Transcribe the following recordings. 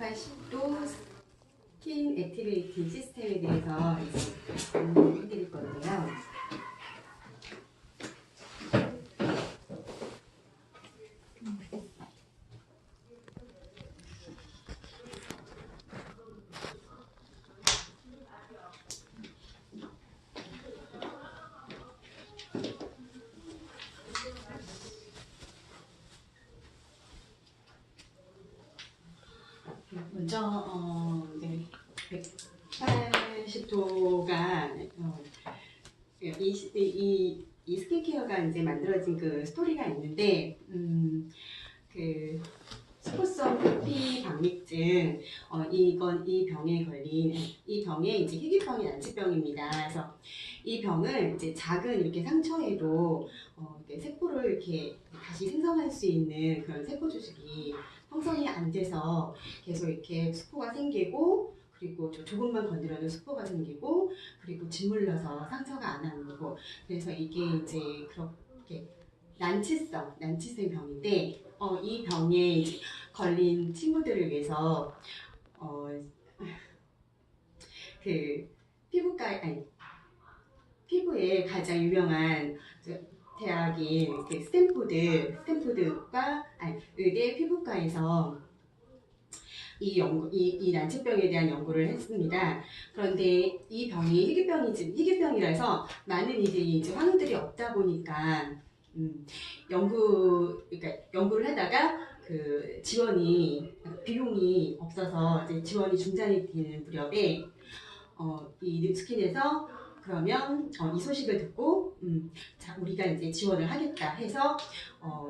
180도 스킨 액티베이팅 시스템에 대해서 해드릴 건데요. 먼저 이제 180도가 이 스킨케어가 이제 만들어진 그 스토리가 있는데 그 스포성 표피 박립증 이 병에 걸린 이 병에 이제 희귀병이 난치병입니다. 그래서 이 병은 이제 작은 이렇게 상처에도 이렇게 세포를 이렇게 다시 생성할 수 있는 그런 세포 조직이 형성이 안 돼서 계속 이렇게 수포가 생기고, 그리고 조금만 건드려도 수포가 생기고, 그리고 짓물러서 상처가 안 나고, 그래서 이게 이제 그렇게 난치성 병인데, 이 병에 이제 걸린 친구들을 위해서 그 피부에 가장 유명한 대학인 그 스탠포드과 의대 피부과에서 이 난치병에 대한 연구를 했습니다. 그런데 이 병이 희귀병이라서 많은 이제 환우들이 없다 보니까 연구를 하다가 그 비용이 없어서 이제 지원이 중단이 되는 무렵에 이 늪스킨에서 그러면 이 소식을 듣고 자, 우리가 이제 지원을 하겠다 해서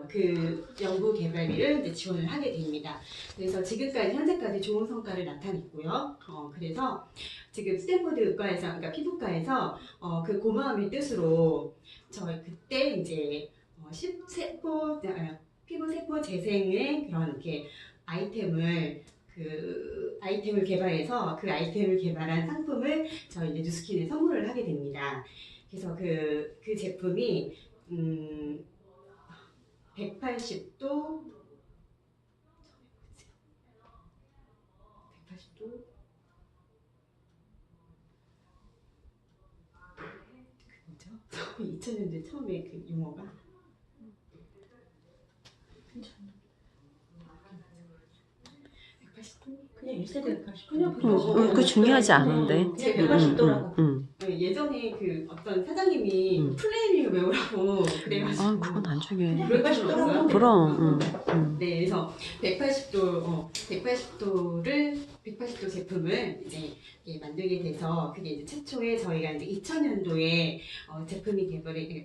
그 연구 개발비를 이제 지원을 하게 됩니다. 그래서 지금까지 현재까지 좋은 성과를 나타냈고요. 그래서 지금 스탠포드 의과에서, 그러니까 피부과에서 그 고마움의 뜻으로 저희 그때 이제 피부 세포 재생의 그런 이렇게 아이템을 개발해서 그 아이템을 개발한 상품을 저희 이제 뉴스킨에 선물을 하게 됩니다. 그래서 그 제품이 180도 뭐죠? 2000년대 처음에 그 용어가 그냥 1세대 180도. 그냥 180도. 그 중요하지 않은데. 180도라고. 예전에 그 어떤 사장님이 플레이밍을 외우라고 그래가지고. 그건 안 중요해. 180도라고. 그럼. 네, 그래서 180도 제품을 이제 만들게 돼서 그게 이제 최초에 저희가 이제 2000년도에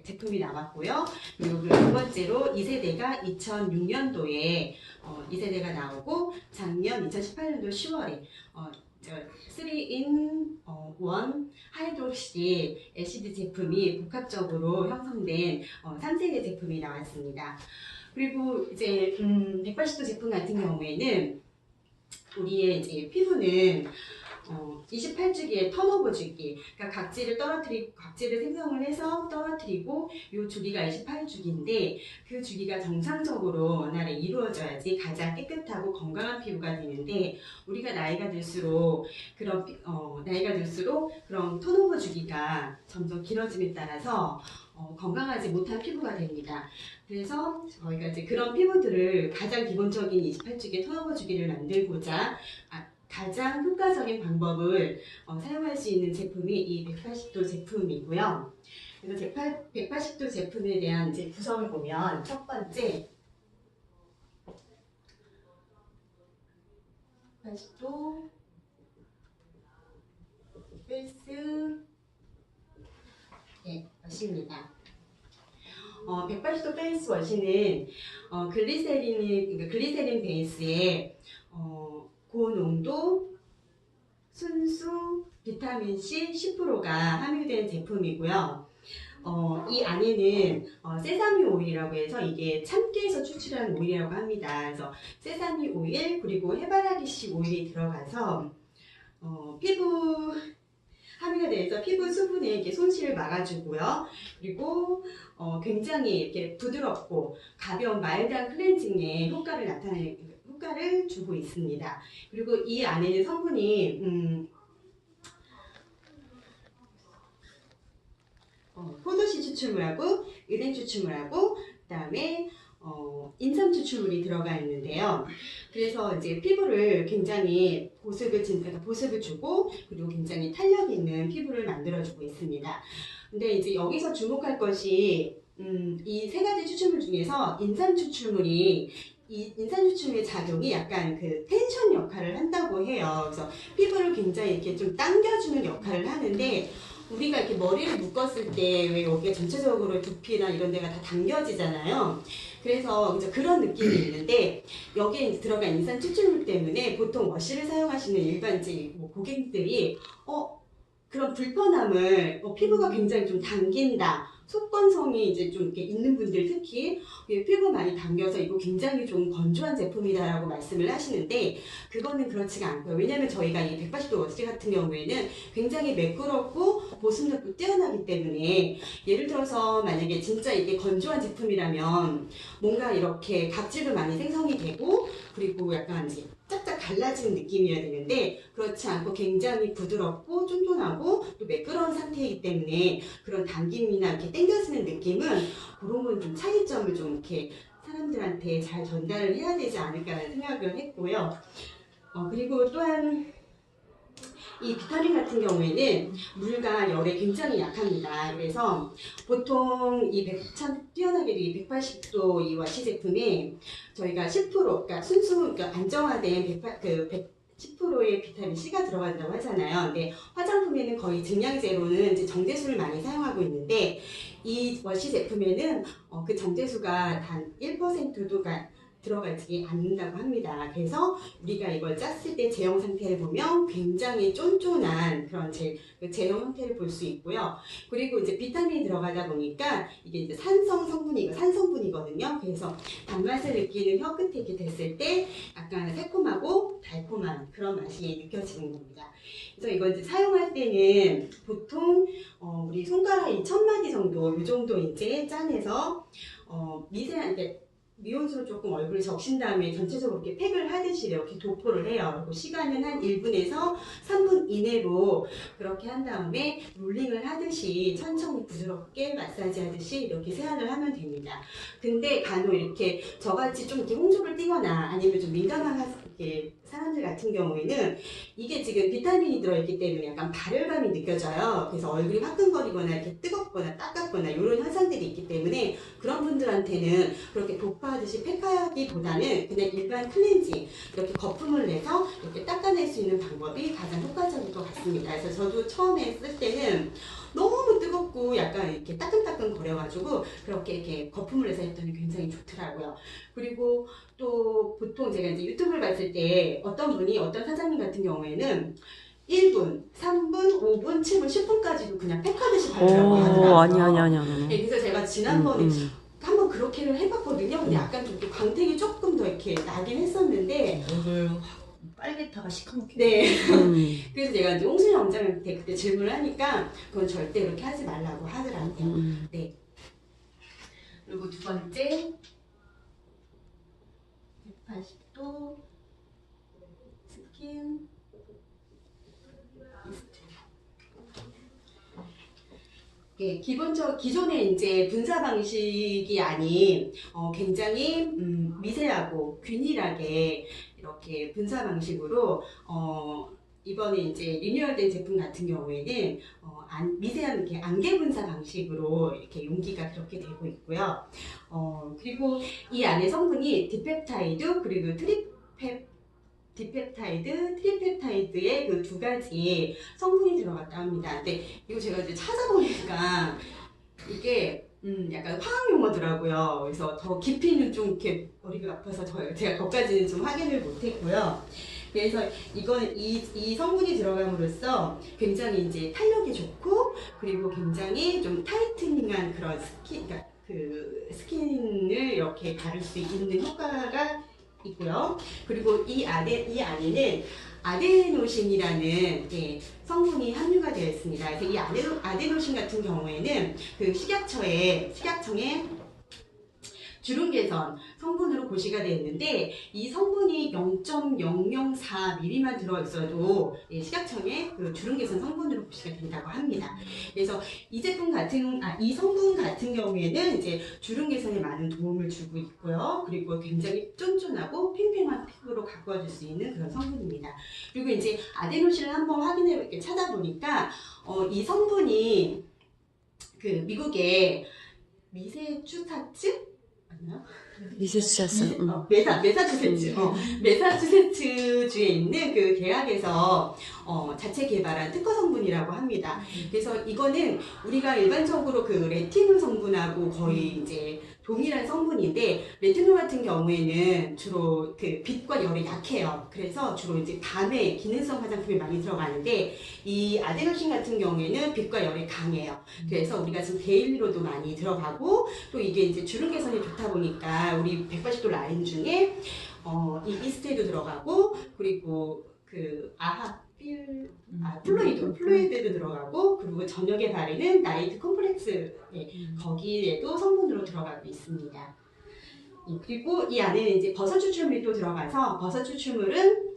제품이 나왔고요. 그리고 두 번째로 2세대가 2006년도에 2세대가 나오고 작년 2018년도 10월에 3in 1 하이드록시 애시드 제품이 복합적으로 형성된 3세대 제품이 나왔습니다. 그리고 이제 180도 제품 같은 경우에는 우리의 이제 피부는 28주기의 턴오버 주기, 그러니까 각질을 생성을 해서 떨어뜨리고 이 주기가 28주기인데 그 주기가 정상적으로 원활히 이루어져야지 가장 깨끗하고 건강한 피부가 되는데 우리가 나이가 들수록 그런 턴오버 주기가 점점 길어짐에 따라서 건강하지 못한 피부가 됩니다. 그래서 저희가 이제 그런 피부들을 가장 기본적인 28주기 턴오버 주기를 만들고자 가장 효과적인 방법을 사용할 수 있는 제품이 이 180도 제품이고요. 그래서 180도 제품에 대한 이제 구성을 보면 첫 번째 180도 페이스 워시입니다. 180도 페이스 워시는 글리세린 베이스에 고농도 순수 비타민C 10%가 함유된 제품이고요. 이 안에는 세사미 오일이라고 해서 이게 참깨에서 추출한 오일이라고 합니다. 그래서 세사미 오일 그리고 해바라기씨 오일이 들어가서 피부 함유가 돼서 피부 수분의 이렇게 손실을 막아주고요. 그리고 굉장히 이렇게 부드럽고 가벼운 마일드한 클렌징에 효과를 주고 있습니다. 그리고 이 안에는 성분이 포도씨 추출물하고 은행 추출물하고 그다음에 인삼 추출물이 들어가 있는데요. 그래서 이제 피부를 굉장히 보습을 주고 그리고 굉장히 탄력 있는 피부를 만들어주고 있습니다. 근데 이제 여기서 주목할 것이 이 세 가지 추출물 중에서 인삼 추출물이 이 인산 추출물의 작용이 약간 그 텐션 역할을 한다고 해요. 그래서 피부를 굉장히 이렇게 좀 당겨주는 역할을 하는데 우리가 이렇게 머리를 묶었을 때 왜 여기가 전체적으로 두피나 이런 데가 다 당겨지잖아요. 그래서 이제 그런 느낌이 있는데 여기에 이제 들어간 인산 추출물 때문에 보통 워시를 사용하시는 일반직 고객들이 그런 불편함을 피부가 굉장히 좀 당긴다. 속건성이 이제 좀 이렇게 있는 분들 특히 피부 많이 당겨서 이거 굉장히 좀 건조한 제품이다라고 말씀을 하시는데 그거는 그렇지가 않고요. 왜냐하면 저희가 이 180도 워시 같은 경우에는 굉장히 매끄럽고 보습력도 뛰어나기 때문에 예를 들어서 만약에 진짜 이게 건조한 제품이라면 뭔가 이렇게 각질도 많이 생성이 되고 그리고 약간 이제 짝짝 갈라지는 느낌이어야 되는데 그렇지 않고 굉장히 부드럽고 쫀쫀하고 또 매끄러운 상태이기 때문에 그런 당김이나 이렇게 당겨지는 느낌은 그런 건 좀 차이점을 좀 이렇게 사람들한테 잘 전달을 해야 되지 않을까라는 생각을 했고요. 그리고 또한 이 비타민 같은 경우에는 물과 열에 굉장히 약합니다. 그래서 보통 참 뛰어나게도 이 180도 이 와시 제품에 저희가 10% 그러니까 그러니까 안정화된 10%의 비타민 C가 들어간다고 하잖아요. 근데 화장품에는 거의 증량제로는 이제 정제수를 많이 사용하고 있는데 이 워시 제품에는 그 정제수가 단 1%도 들어가지 않는다고 합니다. 그래서 우리가 이걸 짰을 때 제형 상태를 보면 굉장히 쫀쫀한 그런 제형 형태를 볼 수 있고요. 그리고 이제 비타민이 들어가다 보니까 이게 이제 산성분이거든요. 그래서 단맛을 느끼는 혀 끝에 이렇게 됐을 때 약간 새콤하고 달콤한 그런 맛이 느껴지는 겁니다. 그래서 이걸 이제 사용할 때는 보통 우리 손가락 2,000마디 정도 이 정도 이제 짜내서 미세한 미온수로 조금 얼굴을 적신 다음에 전체적으로 이렇게 팩을 하듯이 이렇게 도포를 해요. 그리고 시간은 한 1분에서 3분 이내로 그렇게 한 다음에 롤링을 하듯이 천천히 부드럽게 마사지 하듯이 이렇게 세안을 하면 됩니다. 근데 간혹 이렇게 저같이 좀 이렇게 홍조를 띠거나 아니면 좀 민감한 사람들 같은 경우에는 이게 지금 비타민이 들어있기 때문에 약간 발열감이 느껴져요. 그래서 얼굴이 화끈거리거나 이렇게 뜨겁거나 따갑거나 이런 현상들이 있기 때문에 그런 분들한테는 그렇게 도파하듯이 팩하기보다는 그냥 일반 클렌징 이렇게 거품을 내서 이렇게 닦아낼 수 있는 방법이 가장 효과적일 것 같습니다. 그래서 저도 처음에 쓸 때는 너무 뜨겁고 약간 이렇게 따끔따끔 거려가지고 그렇게 이렇게 거품을 내서 했더니 굉장히 좋더라고요. 그리고 또 보통 제가 이제 유튜브를 봤을 때 어떤 사장님 같은 경우에는 1분, 3분, 5분, 7분, 10분까지도 그냥 팩하듯이 바르라고 하더라고요. 아니. 네, 그래서 제가 지난번에 한번 그렇게를 해봤거든요. 근데 약간 좀 광택이 조금 더 이렇게 나긴 했었는데 얼굴 빨개다가 시커멓게. 네. 그래서 제가 이제 홍순희 원장님한테 그때 질문을 하니까 그건 절대 그렇게 하지 말라고 하더라고요. 네. 그리고 두 번째 180도 스킨 미스트. 예, 기존의 이제 분사 방식이 아닌 굉장히 미세하고 균일하게 이렇게 분사 방식으로 이번에 이제 리뉴얼된 제품 같은 경우에는 미세한 이렇게 안개 분사 방식으로 이렇게 용기가 그렇게 되고 있고요. 그리고 이 안에 성분이 디펩타이드 그리고 트리펩타이드의 그 두 가지 성분이 들어갔다 합니다. 근데 이거 제가 이제 찾아보니까 이게 약간 화학 용어더라고요. 그래서 더 깊이는 좀 이렇게 머리가 아파서 제가 거기까지는 좀 확인을 못했고요. 그래서 이거는 이 성분이 들어감으로써 굉장히 이제 탄력이 좋고 그리고 굉장히 좀 타이트닝한 그런 스킨을 이렇게 바를 수 있는 효과가 있고요. 그리고 이 안에는 아데노신이라는 성분이 함유가 되어 있습니다. 그래서 이 아데노신 같은 경우에는 그 식약청에 주름 개선 성분으로 고시가 되어 있는데 이 성분이 0.004mm만 들어있어도 식약청에 그 주름 개선 성분으로 고시가 된다고 합니다. 그래서 이 성분 같은 경우에는 이제 주름 개선에 많은 도움을 주고 있고요. 그리고 굉장히 쫀쫀하고 팽팽한 피부로 가꾸어줄 수 있는 그런 성분입니다. 그리고 이제 아데노신을 한번 확인해 이렇게 찾아보니까 이 성분이 그 미국의 미세추사츠 맞나요? 미세추사츠. 메사추세츠주에 있는 그 대학에서 자체 개발한 특허 성분이라고 합니다. 그래서 이거는 우리가 일반적으로 그 레티놀 성분하고 거의 이제 동일한 성분인데 레티놀 같은 경우에는 주로 그 빛과 열에 약해요. 그래서 주로 이제 밤에 기능성 화장품에 많이 들어가는데 이 아데노신 같은 경우에는 빛과 열에 강해요. 그래서 우리가 지금 데일리로도 많이 들어가고 또 이게 이제 주름 개선에 좋다 보니까 우리 180도 라인 중에 이 이스테도 들어가고 그리고 그 플루이드도 들어가고 그리고 저녁에 바르는 나이트 컴플렉스 거기에도 성분으로 들어가고 있습니다. 그리고 이 안에는 이제 버섯 추출물이 또 들어가서 버섯 추출물은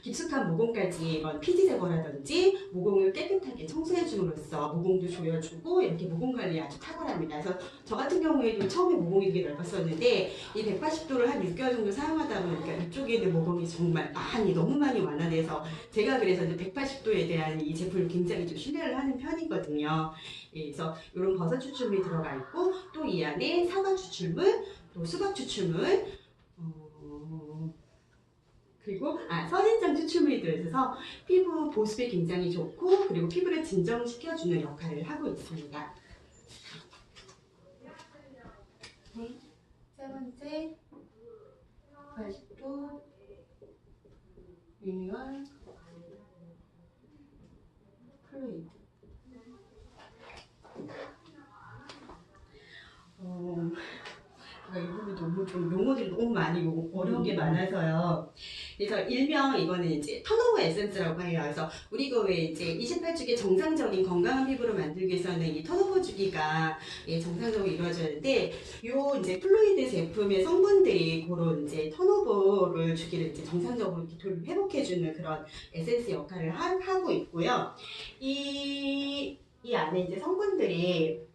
깊숙한 모공까지 피지 제거라든지 모공을 깨끗하게 청소해줌으로써 모공도 조여주고 이렇게 모공 관리 아주 탁월합니다. 그래서 저 같은 경우에도 처음에 모공이 되게 넓었었는데 이 180도를 한 6개월 정도 사용하다 보니까 이쪽에 있는 모공이 정말 너무 많이 완화돼서 제가 그래서 이제 180도에 대한 이 제품을 굉장히 좀 신뢰를 하는 편이거든요. 그래서 이런 버섯 추출물이 들어가 있고 또 이 안에 사과 추출물 또 수박 추출물, 그리고 선인장 추출물이 들어있어서 피부 보습에 굉장히 좋고 그리고 피부를 진정시켜주는 역할을 하고 있습니다. 네, 세 번째 80도 미니멀 플루이드. 이 부분이 너무 좀 용어들이 너무 많이 어려운 게 많아서요. 그래서 일명 이거는 이제 턴오버 에센스라고 해요. 그래서 우리가 왜 이제 28주기 정상적인 건강한 피부를 만들기 위해서는 이 턴오버 주기가 정상적으로 이루어지는데 요 이제 플루이드 제품의 성분들이 그런 이제 턴오버를 주기를 이제 정상적으로 회복해주는 그런 에센스 역할을 하고 있고요. 이 안에 이제 성분들이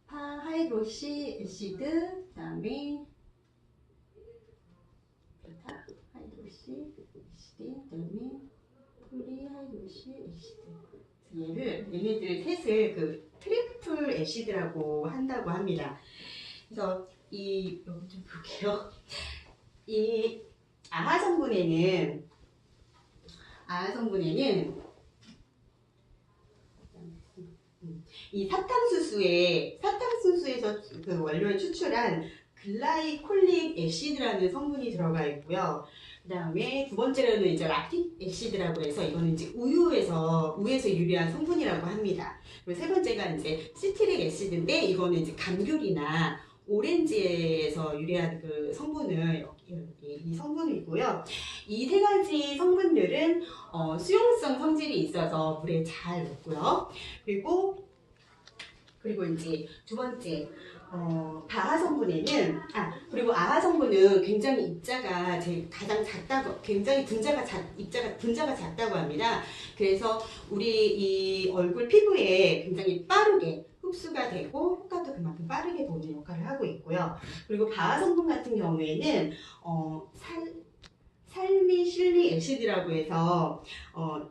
하이드로시 애시드, 그다음에 베타 하이드로시 애시드, 그다음에 프리 하이드로시 애시드. 얘네들 셋을 그 트리플 애시드라고 한다고 합니다. 그래서 여기 좀 볼게요. 이 아하 성분에는 이 사탕수수에서 그 원료를 추출한 글라이콜릭 애시드라는 성분이 들어가 있고요. 그 다음에 두 번째로는 이제 락틱 애시드라고 해서 이거는 이제 우유에서 유래한 성분이라고 합니다. 그리고 세 번째가 이제 시트릭 애시드인데 이거는 이제 감귤이나 오렌지에서 유래한 그 성분을 이 성분이고요. 이 세 가지 성분들은 수용성 성질이 있어서 물에 잘 녹고요. 그리고 이제 두 번째 아하 성분은 굉장히 입자가 가장 작다고, 굉장히 분자가 작다고 합니다. 그래서 우리 이 얼굴 피부에 굉장히 빠르게 흡수가 되고 효과도 그만큼 빠르게 보는 역할을 하고 있고요. 그리고 바하 성분 같은 경우에는 살리실릭 애시드라고 해서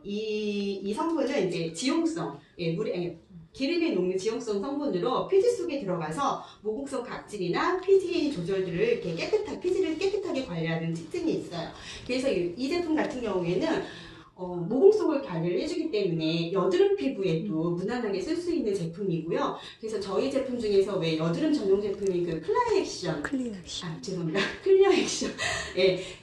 이 성분은 이제 지용성, 기름에 녹는 지용성 성분으로 피지 속에 들어가서 모공성 각질이나 피지 조절들을 이렇게 피지를 깨끗하게 관리하는 특징이 있어요. 그래서 이 제품 같은 경우에는 모공 속을 관리를 해주기 때문에 여드름 피부에도 무난하게 쓸 수 있는 제품이고요. 그래서 저희 제품 중에서 왜 여드름 전용 제품인 그 클리어 액션. 클리어 액션.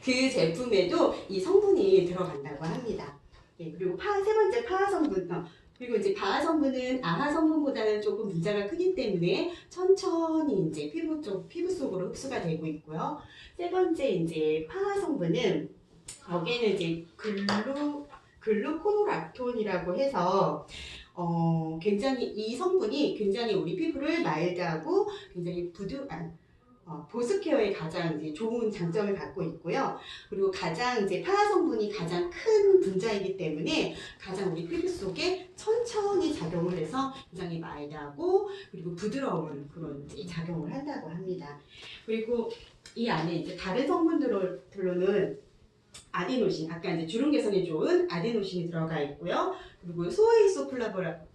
그 제품에도 이 성분이 들어간다고 합니다. 그리고 세 번째 파하 성분. 그리고 이제 바하 성분은 아하 성분보다는 조금 분자가 크기 때문에 천천히 이제 피부 속으로 흡수가 되고 있고요. 세 번째 이제 파하 성분은 여기에는 이제 글루코노락톤이라고 해서 굉장히 이 성분이 굉장히 우리 피부를 마일드하고 굉장히 보습 케어에 가장 이제 좋은 장점을 갖고 있고요. 그리고 가장 이제 파라 성분이 가장 큰 분자이기 때문에 가장 우리 피부 속에 천천히 작용을 해서 굉장히 마일드하고 그리고 부드러운 그런 이제 작용을 한다고 합니다. 그리고 이 안에 이제 다른 성분들로는 아데노신, 아까 이제 주름 개선에 좋은 아데노신이 들어가 있고요. 그리고 소이소플라본이라고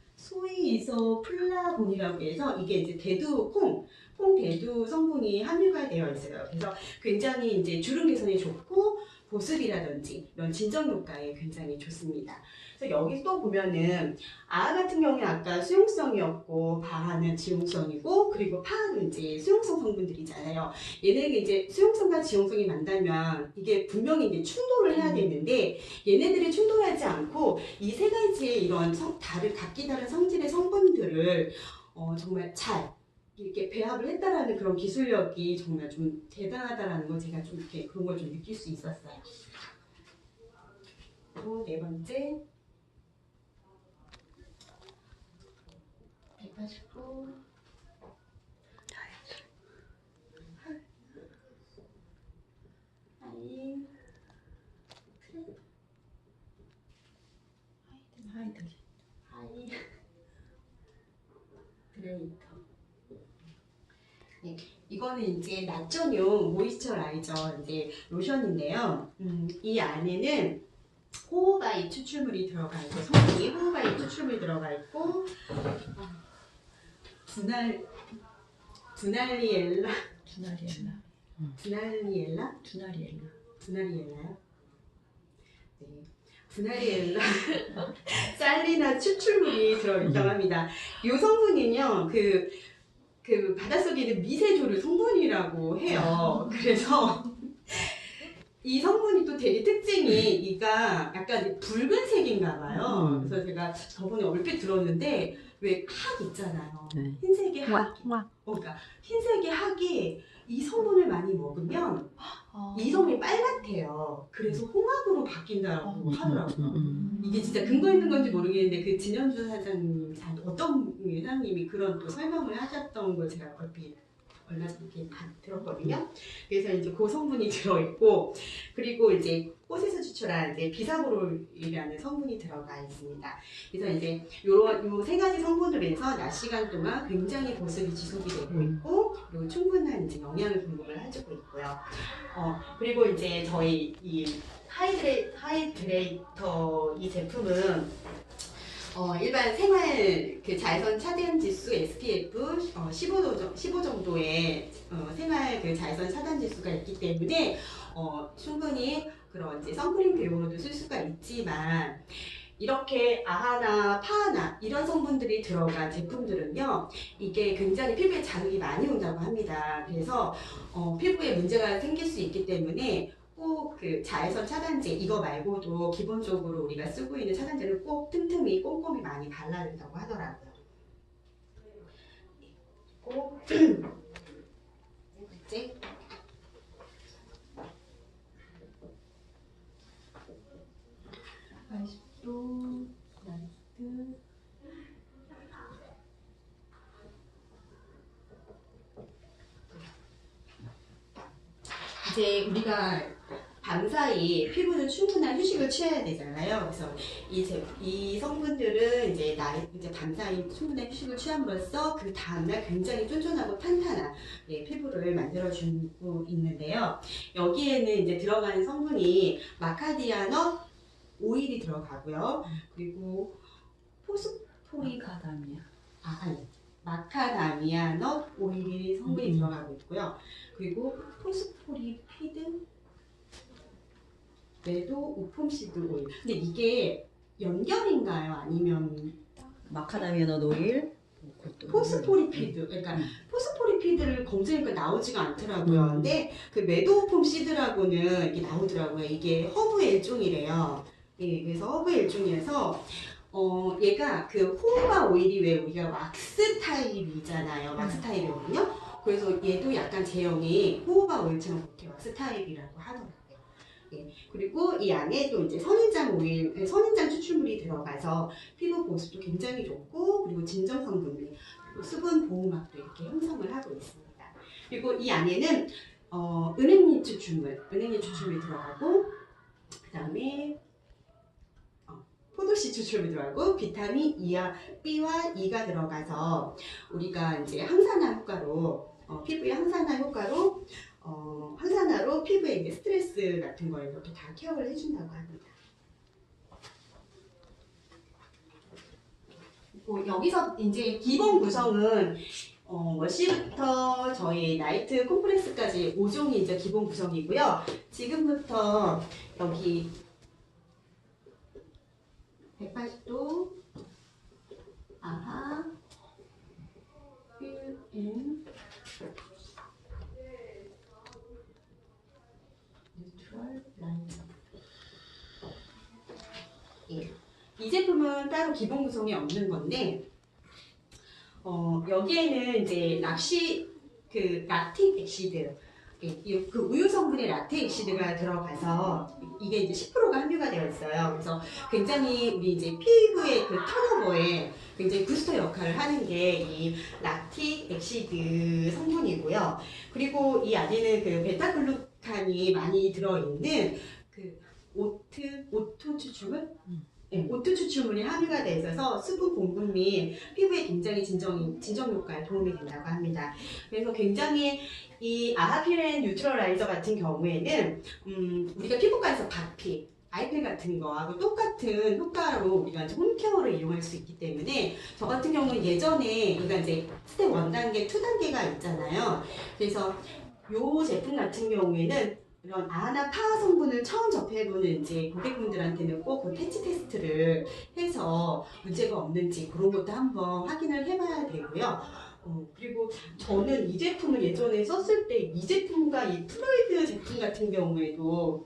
해서 이게 이제 콩 대두 성분이 함유가 되어 있어요. 그래서 굉장히 이제 주름 개선에 좋고 보습이라든지 이런 진정 효과에 굉장히 좋습니다. 그래서 여기 또 보면은 아아 같은 경우에 아까 수용성이었고 바하는 지용성이고 그리고 파는 이제 수용성 성분들이잖아요. 얘네가 이제 수용성과 지용성이 만나면 이게 분명히 이제 충돌을 해야 되는데 얘네들이 충돌하지 않고 이 세 가지의 이런 각기 다른 성질의 성분들을 정말 잘 이렇게 배합을 했다라는 그런 기술력이 정말 좀 대단하다라는 걸 제가 좀 이렇게 그런 걸 좀 느낄 수 있었어요. 또 네 번째 189 하이드레이터. 네, 이거는 이제 낮 전용 모이스처라이저 이제 로션인데요. 이 안에는 호호바이 추출물이 들어가 있고 성분이 호호바이 추출물이 들어가 있고 두날리엘라요? 네, 두나리엘라 살리나 추출물이 들어있다고 합니다. 이 성분은요, 그 바닷속에 있는 미세조류 성분이라고 해요. 그래서 이 성분이 또 되게 특징이 이가 약간 붉은색인가 봐요. 그래서 제가 저번에 얼핏 들었는데 왜 학 있잖아요. 네. 흰색의 학. 그러니까 흰색의 학이 이 성분을 많이 먹으면 이 성분이 빨갛대요. 그래서 홍학으로 바뀐다고 하더라고요. 이게 진짜 근거 있는 건지 모르겠는데 그 진현주 사장님 어떤 회장님이 그런 또 설명을 하셨던 걸 제가 얼핏 얼마 전에 들었거든요. 그래서 이제 그 성분이 들어있고 그리고 이제 꽃에서 추출한 이제 비사보롤이라는 성분이 들어가 있습니다. 그래서 이제 요 세 가지 성분들에서 낮 시간 동안 굉장히 보습이 지속이 되고 있고 그리고 충분한 이제 영양을 공급을 해주고 있고요. 그리고 이제 저희 이 하이드레이터 이 제품은 일반 생활 그 자외선 차단 지수 SPF 15 정도의 생활 그 자외선 차단 지수가 있기 때문에 충분히 그런 이제 선크림 대용으로도 쓸 수가 있지만 이렇게 아하나 파하나 이런 성분들이 들어간 제품들은요 이게 굉장히 피부에 자극이 많이 온다고 합니다. 그래서 피부에 문제가 생길 수 있기 때문에 꼭 그 자외선 차단제 이거 말고도 기본적으로 우리가 쓰고 있는 차단제를 꼭 틈틈이 꼼꼼히 많이 발라야 된다고 하더라고요. 꼭 이제 80도 라이트 이제 우리가 밤사이 피부는 충분한 휴식을 취해야 되잖아요. 그래서 이 성분들은 이제 밤사이 충분한 휴식을 취함으로써 그 다음날 굉장히 쫀쫀하고 탄탄한 피부를 만들어주고 있는데요. 여기에는 이제 들어가는 성분이 마카디아넛 오일이 들어가고요. 그리고 마카다미아넛 오일이 성분이 들어가고 있고요. 그리고 포스포리피드 메도우폼시드 오일. 근데 이게 연결인가요? 아니면 마카다미아넛 오일, 포스포리피드. 그러니까 포스포리피드를 검색하니까 나오지가 않더라고요. 근데 그 메도우폼 시드라고는 이게 나오더라고요. 이게 허브의 일종이래요. 예, 그래서 허브의 일종이어서 얘가 그 호호바 오일이 왜 우리가 왁스 타입이잖아요. 왁스 타입이거든요. 그래서 얘도 약간 제형이 호호바 오일처럼 그렇게 왁스 타입이라고 하더라고요. 예, 그리고 이 안에 또 이제 선인장 오일, 선인장 추출물이 들어가서 피부 보습도 굉장히 좋고, 그리고 진정 성분이, 그리고 수분 보호막도 이렇게 형성을 하고 있습니다. 그리고 이 안에는 은행잎 추출물이 들어가고, 그 다음에 포도씨 추출물이 들어가고, 비타민 B와 E가 들어가서 우리가 이제 항산화 효과로 피부의 항산화 효과로 항산화로 피부에 이제 스트레스 같은 걸 이렇게 다 케어를 해준다고 합니다. 여기서 이제 기본 구성은 워시부터 저희 나이트 콤프레스까지 5종이 이제 기본 구성이고요. 지금부터 여기 180도 아하 필인 뉴트럴 라이트. 예. 이 제품은 따로 기본 구성이 없는 건데 여기에는 이제 락틱 액시드, 그 우유 성분의 락틱 액시드가 들어가서 이게 이제 10%가 함유가 되어 있어요. 그래서 굉장히 우리 이제 피부의 그 턴오버에 굉장히 부스터 역할을 하는 게 이 락틱 액시드 성분이고요. 그리고 이 안에는 그 베타글루칸이 많이 들어있는 그 오토 추출물? 네, 오토 추출물이 함유가 되어 있어서 수분 공급 및 피부에 굉장히 진정 효과에 도움이 된다고 합니다. 그래서 굉장히 이 아하피렌 뉴트럴라이저 같은 경우에는 우리가 피부과에서 바피, 아이필 같은 거하고 똑같은 효과로 우리가 이제 홈케어를 이용할 수 있기 때문에 저 같은 경우는 예전에 우리가 이제 스텝 1단계, 2단계가 있잖아요. 그래서 이 제품 같은 경우에는 이런 아나 파워 성분을 처음 접해보는 이제 고객분들한테는 꼭 그 패치 테스트를 해서 문제가 없는지 그런 것도 한번 확인을 해봐야 되고요. 그리고 저는 이 제품을 예전에 썼을 때 이 제품과 이 플루이드 제품 같은 경우에도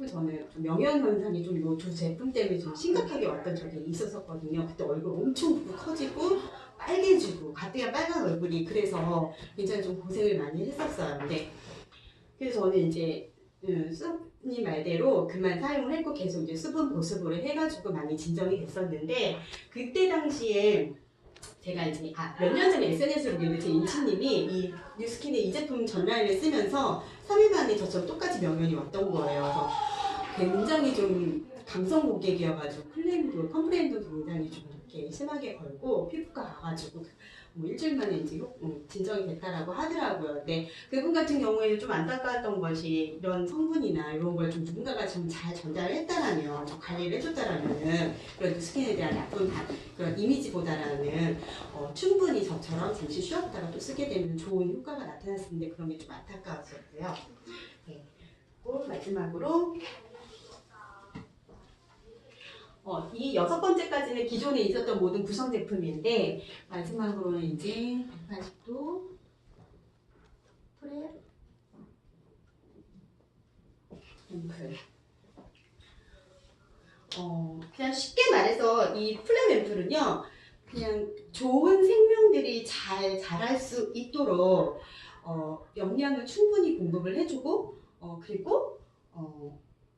저는 좀 명현 현상이 좀 이 두 제품 때문에 좀 심각하게 왔던 적이 있었거든요. 그때 얼굴 엄청 커지고 빨개지고 가뜩이나 빨간 얼굴이 그래서 굉장히 좀 고생을 많이 했었어요. 근데 그래서 저는 이제 수님 말대로 그만 사용을 했고 계속 이제 수분 보습으로 해가지고 많이 진정이 됐었는데 그때 당시에 제가 이제 몇 년 전에 SNS로 보는데 제 인치님이 이 뉴스킨의 이 제품 전라인을 쓰면서 3일 만에 저처럼 똑같이 명현이 왔던 거예요. 그래서 굉장히 좀 감성 고객이어가지고 컴플레인도 굉장히 좀 이렇게 심하게 걸고 피부과 가가지고 뭐 일주일 만에 이제 진정이 됐다라고 하더라고요. 근데 그분 같은 경우에는 좀 안타까웠던 것이 이런 성분이나 이런 걸 좀 누군가가 좀 잘 전달했다라면, 좀 관리를 해줬다라면은 그런 뉴스킨에 대한 나쁜 그런 이미지보다라는 충분히 저처럼 잠시 쉬었다가 또 쓰게 되면 좋은 효과가 나타났었는데 그런 게 좀 안타까웠었고요. 네. 그리고 마지막으로 이 6번째까지는 기존에 있었던 모든 구성 제품인데 마지막으로는 이제 180도 프랩 앰플. 그냥 쉽게 말해서 이 플랩 앰플은요, 그냥 좋은 생명들이 잘 자랄 수 있도록 영양을 충분히 공급을 해주고 그리고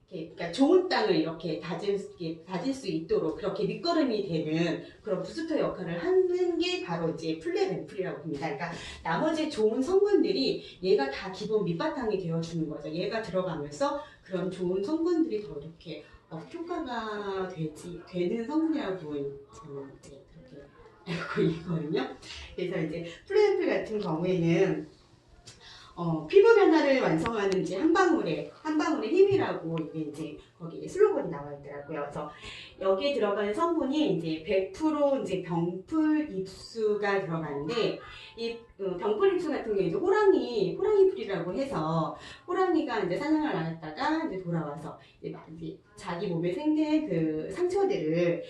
그러니까 좋은 땅을 이렇게 다질 수 있도록 그렇게 밑거름이 되는 그런 부스터 역할을 하는 게 바로 이제 플랩 앰플이라고 합니다. 그러니까 나머지 좋은 성분들이 얘가 다 기본 밑바탕이 되어주는 거죠. 얘가 들어가면서 그런 좋은 성분들이 더 이렇게 효과가 되는 성분이라고 저는 이제 그렇게 알고 있거든요. 그래서 이제 플랩 앰플 같은 경우에는 피부 변화를 완성하는 이제 한 방울의 힘이라고 이게 이제 거기에 슬로건이 나와 있더라고요. 그래서 여기에 들어가는 성분이 이제 100% 이제 병풀 잎수가 들어가는데 이 병풀 잎수 같은 게 이제 호랑이 풀이라고 해서 호랑이가 이제 사냥을 나갔다가 이제 돌아와서 이제 자기 몸에 생긴 그 상처들을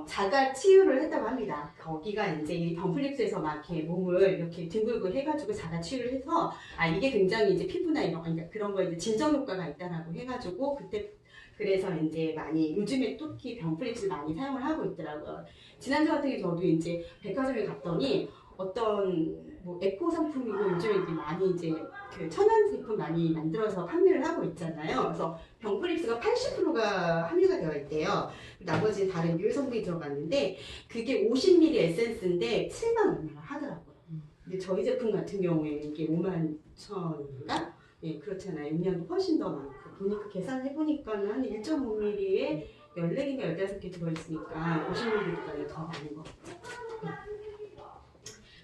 자가 치유를 했다고 합니다. 거기가 이제 이 덤플립스에서 막 이렇게 몸을 이렇게 뒹굴고 해가지고 자가 치유를 해서 이게 굉장히 이제 피부나 이런 그러니까 그런 거에 이제 진정 효과가 있다라고 해가지고 그때 그래서 이제 많이 요즘에 특히 덤플립스 많이 사용을 하고 있더라고요. 지난주 같은 경우 저도 이제 백화점에 갔더니 어떤 뭐 에코 상품이고 요즘에 이게 많이 이제 그 천연 제품 많이 만들어서 판매를 하고 있잖아요. 그래서 병프립스가 80%가 함유가 되어 있대요. 나머지 다른 유효 성분이 들어갔는데 그게 50ml 에센스인데 7만 얼마나 하더라고요. 근데 저희 제품 같은 경우에는 이게 5만 천인가? 예, 그렇잖아요. 용량도 훨씬 더 많고 보니까 계산해 보니까는 한 1.5ml에 14개인가 15개 들어있으니까 50ml보다 더 많은 거 같아요.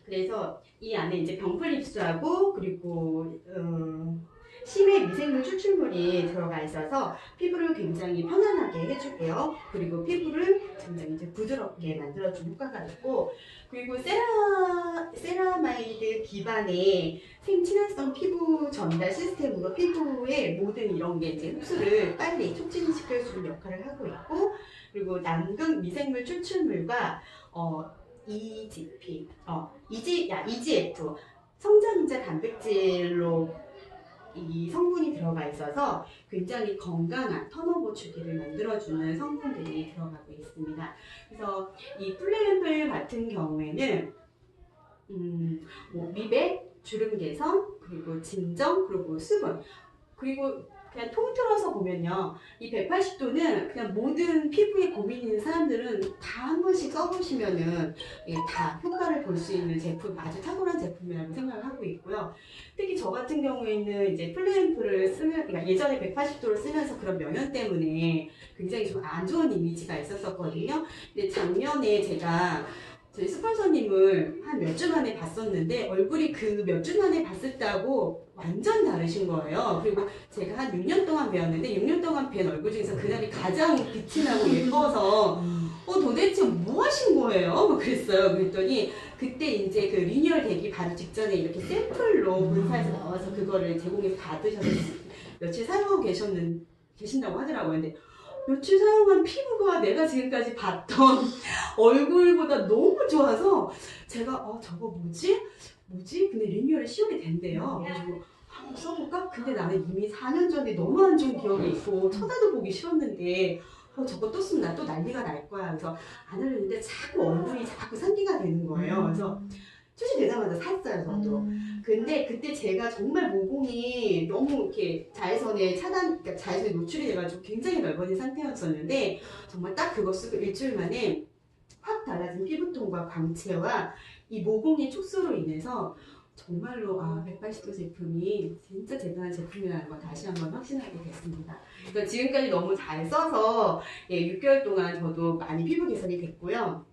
그래서 이 안에 이제 병풀립스하고 그리고 심해 미생물 추출물이 들어가 있어서 피부를 굉장히 편안하게 해주고요. 그리고 피부를 굉장히 이제 부드럽게 만들어주는 효과가 있고, 그리고 세라마이드 기반의 생친환성 피부 전달 시스템으로 피부의 모든 이런 게 이제 흡수를 빨리 촉진시켜주는 역할을 하고 있고, 그리고 남극 미생물 추출물과 EGF 성장인자 단백질로 이 성분이 들어가 있어서 굉장히 건강한 턴오버 주기를 만들어주는 성분들이 들어가고 있습니다. 그래서 이 플레앰플 같은 경우에는 뭐 미백, 주름 개선, 그리고 진정, 그리고 수분, 그리고 그냥 통틀어서 보면요, 이 180도는 그냥 모든 피부에 고민 있는 사람들은 다 한 번씩 써보시면은 다 효과를 볼 수 있는 제품, 아주 탁월한 제품이라고 생각을 하고 있고요. 특히 저 같은 경우에는 이제 플레앰플을 쓰면, 그러니까 예전에 180도를 쓰면서 그런 명연 때문에 굉장히 좀 안 좋은 이미지가 있었었거든요. 근데 작년에 제가 저희 스폰서님을 한 몇 주 만에 봤었는데 얼굴이 그 몇 주 만에 봤을 때하고 완전 다르신 거예요. 그리고 제가 한 6년 동안 배웠는데 6년 동안 뵌 얼굴 중에서 그날이 가장 빛이 나고 예뻐서 도대체 뭐 하신 거예요? 뭐 그랬어요. 그랬더니 그때 이제 그 리뉴얼 되기 바로 직전에 이렇게 샘플로 본사에서 나와서 그거를 제공해서 받으셔서 며칠 사용하고 계신다고 하더라고요. 근데 며칠 사용한 피부가 내가 지금까지 봤던 얼굴보다 너무 좋아서 제가 저거 뭐지? 근데 리뉴얼이 10월이 된대요. 그래가지고 한번 써볼까? 근데 나는 이미 4년 전에 너무 안 좋은 기억이 있고 쳐다도 보기 싫었는데 저거 또 쓰면 나 또 난리가 날 거야. 그래서 안 하려는데 자꾸 얼굴이 자꾸 상기가 되는 거예요. 그래서 출시되자마자 샀어요, 저도. 근데 그때 제가 정말 모공이 너무 이렇게 그러니까 자외선에 노출이 돼가지고 굉장히 넓어진 상태였었는데, 정말 딱 그거 쓰고 일주일 만에 확 달라진 피부톤과 광채와 이 모공의 촉수로 인해서 정말로 180도 제품이 진짜 대단한 제품이라는 걸 다시 한번 확신하게 됐습니다. 그러니까 지금까지 너무 잘 써서 6개월 동안 저도 많이 피부 개선이 됐고요.